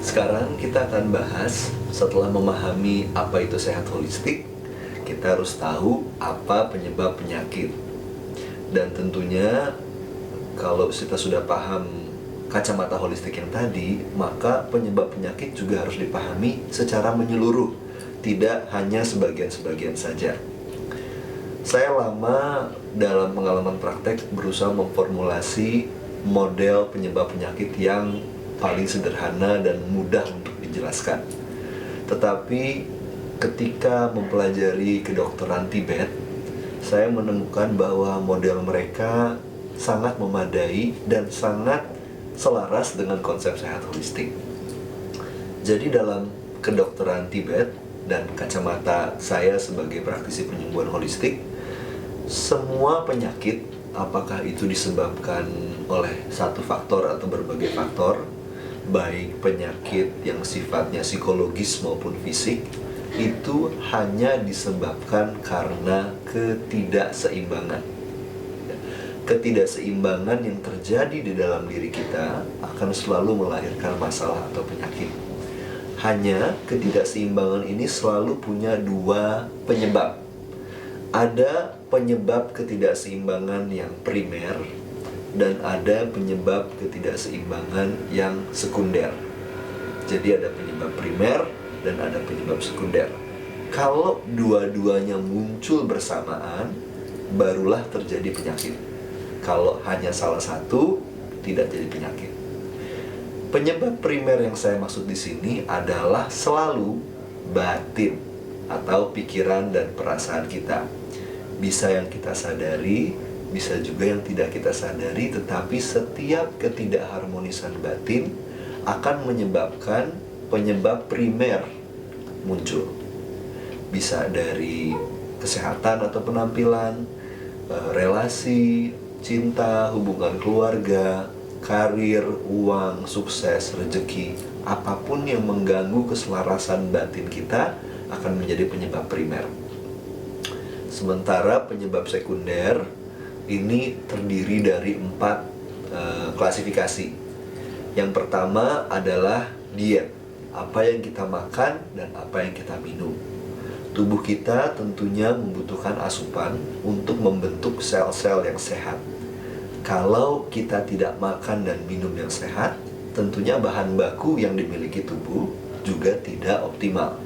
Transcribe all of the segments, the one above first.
Sekarang kita akan bahas, setelah memahami apa itu sehat holistik, kita harus tahu apa penyebab penyakit. Dan tentunya kalau kita sudah paham kacamata holistik yang tadi, maka penyebab penyakit juga harus dipahami secara menyeluruh, tidak hanya sebagian-sebagian saja. Saya lama dalam pengalaman praktek berusaha memformulasi model penyebab penyakit yang paling sederhana dan mudah untuk dijelaskan. Tetapi ketika mempelajari kedokteran Tibet, saya menemukan bahwa model mereka sangat memadai dan sangat selaras dengan konsep sehat holistik. Jadi dalam kedokteran Tibet dan kacamata saya sebagai praktisi penyembuhan holistik, semua penyakit, apakah itu disebabkan oleh satu faktor atau berbagai faktor, baik penyakit yang sifatnya psikologis maupun fisik, itu hanya disebabkan karena ketidakseimbangan. Ketidakseimbangan yang terjadi di dalam diri kita akan selalu melahirkan masalah atau penyakit. Hanya ketidakseimbangan ini selalu punya dua penyebab. Ada penyebab ketidakseimbangan yang primer dan ada penyebab ketidakseimbangan yang sekunder. Jadi ada penyebab primer dan ada penyebab sekunder. Kalau dua-duanya muncul bersamaan, barulah terjadi penyakit. Kalau hanya salah satu, tidak jadi penyakit. Penyebab primer yang saya maksud di sini adalah selalu batin atau pikiran dan perasaan kita. Bisa yang kita sadari, bisa juga yang tidak kita sadari, tetapi setiap ketidakharmonisan batin akan menyebabkan penyebab primer muncul. Bisa dari kesehatan atau penampilan, relasi, cinta, hubungan keluarga, karir, uang, sukses, rezeki, apapun yang mengganggu keselarasan batin kita akan menjadi penyebab primer. Sementara penyebab sekunder ini terdiri dari 4 klasifikasi. Yang pertama adalah diet, apa yang kita makan dan apa yang kita minum. Tubuh kita tentunya membutuhkan asupan untuk membentuk sel-sel yang sehat. Kalau kita tidak makan dan minum yang sehat, tentunya bahan baku yang dimiliki tubuh juga tidak optimal.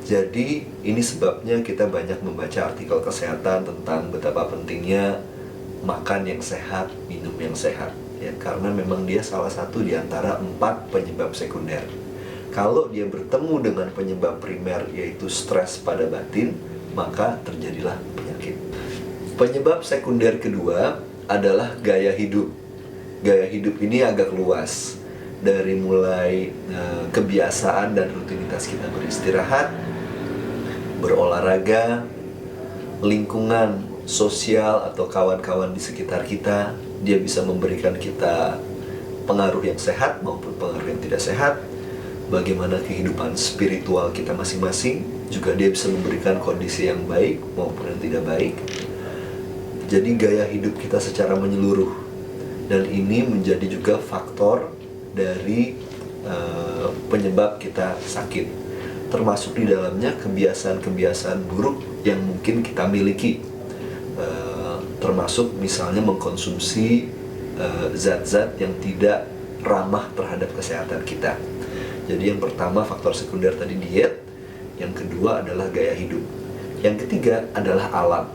Jadi ini sebabnya kita banyak membaca artikel kesehatan tentang betapa pentingnya makan yang sehat, minum yang sehat, ya, karena memang dia salah satu di antara 4 penyebab sekunder. Kalau dia bertemu dengan penyebab primer, yaitu stres pada batin, maka terjadilah penyakit. Penyebab sekunder kedua adalah gaya hidup. Gaya hidup ini agak luas, dari mulai kebiasaan dan rutinitas kita beristirahat, berolahraga, lingkungan sosial atau kawan-kawan di sekitar kita. Dia bisa memberikan kita pengaruh yang sehat maupun pengaruh yang tidak sehat. Bagaimana kehidupan spiritual kita masing-masing, juga dia bisa memberikan kondisi yang baik maupun yang tidak baik. Jadi gaya hidup kita secara menyeluruh, dan ini menjadi juga faktor dari penyebab kita sakit, termasuk di dalamnya kebiasaan-kebiasaan buruk yang mungkin kita miliki. Termasuk misalnya mengkonsumsi zat-zat yang tidak ramah terhadap kesehatan kita. Jadi yang pertama faktor sekunder tadi diet, yang kedua adalah gaya hidup, yang ketiga adalah alam.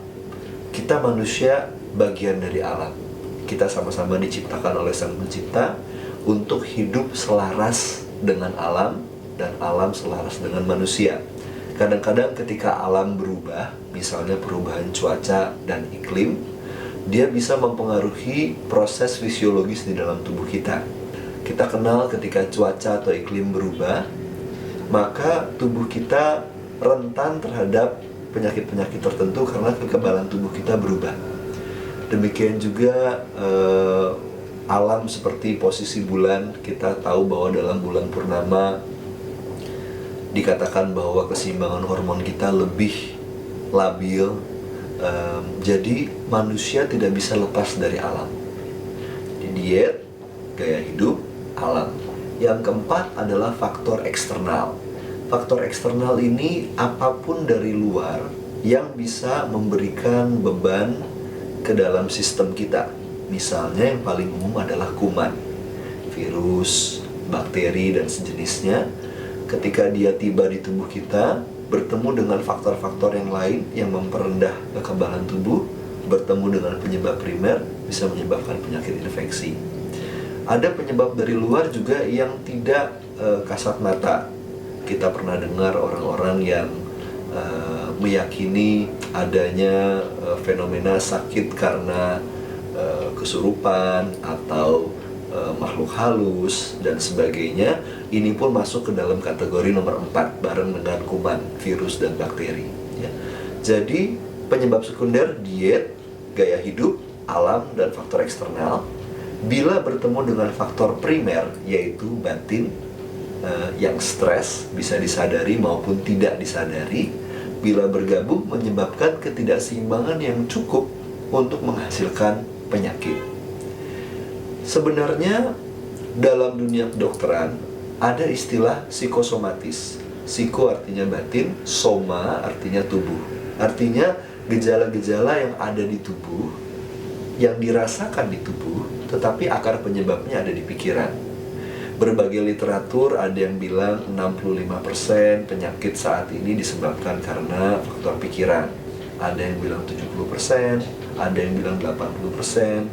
Kita manusia bagian dari alam. Kita sama-sama diciptakan oleh Sang Pencipta untuk hidup selaras dengan alam dan alam selaras dengan manusia. Kadang-kadang ketika alam berubah, misalnya perubahan cuaca dan iklim, dia bisa mempengaruhi proses fisiologis di dalam tubuh kita. Kita kenal ketika cuaca atau iklim berubah, maka tubuh kita rentan terhadap penyakit-penyakit tertentu karena kekebalan tubuh kita berubah. Demikian juga alam seperti posisi bulan. Kita tahu bahwa dalam bulan purnama dikatakan bahwa keseimbangan hormon kita lebih labil. Jadi manusia tidak bisa lepas dari alam. Di diet, gaya hidup, alam. Yang keempat adalah faktor eksternal. Faktor eksternal ini apapun dari luar yang bisa memberikan beban ke dalam sistem kita. Misalnya yang paling umum adalah kuman, virus, bakteri, dan sejenisnya. Ketika dia tiba di tubuh kita, bertemu dengan faktor-faktor yang lain yang memperendah kekebalan tubuh, bertemu dengan penyebab primer, bisa menyebabkan penyakit infeksi. Ada penyebab dari luar juga yang tidak kasat mata. Kita pernah dengar orang-orang yang meyakini adanya fenomena sakit karena kesurupan atau makhluk halus dan sebagainya. Ini pun masuk ke dalam kategori nomor 4 bareng dengan kuman, virus, dan bakteri, ya. Jadi penyebab sekunder diet, gaya hidup, alam, dan faktor eksternal. Bila bertemu dengan faktor primer, yaitu batin, yang stres, bisa disadari maupun tidak disadari, bila bergabung menyebabkan ketidakseimbangan yang cukup untuk menghasilkan penyakit. Sebenarnya dalam dunia kedokteran ada istilah psikosomatis. Psiko artinya batin, soma artinya tubuh. Artinya gejala-gejala yang ada di tubuh, yang dirasakan di tubuh, tetapi akar penyebabnya ada di pikiran. Berbagai literatur ada yang bilang 65% penyakit saat ini disebabkan karena faktor pikiran. Ada yang bilang 70%, ada yang bilang 80%.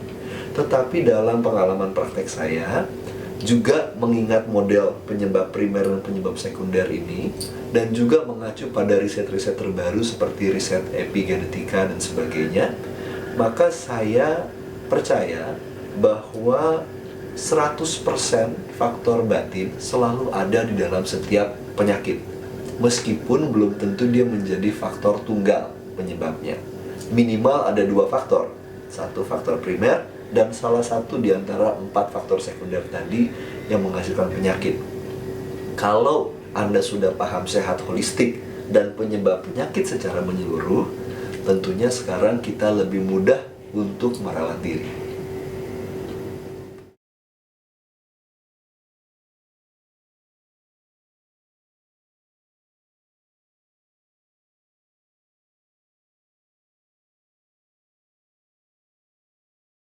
Tetapi dalam pengalaman praktek saya, juga mengingat model penyebab primer dan penyebab sekunder ini, dan juga mengacu pada riset-riset terbaru seperti riset epigenetika dan sebagainya, maka saya percaya bahwa 100% faktor batin selalu ada di dalam setiap penyakit, meskipun belum tentu dia menjadi faktor tunggal penyebabnya. Minimal ada 2 faktor, satu faktor primer dan salah satu di antara 4 faktor sekunder tadi yang menghasilkan penyakit. Kalau Anda sudah paham sehat holistik dan penyebab penyakit secara menyeluruh, tentunya sekarang kita lebih mudah untuk merawat diri.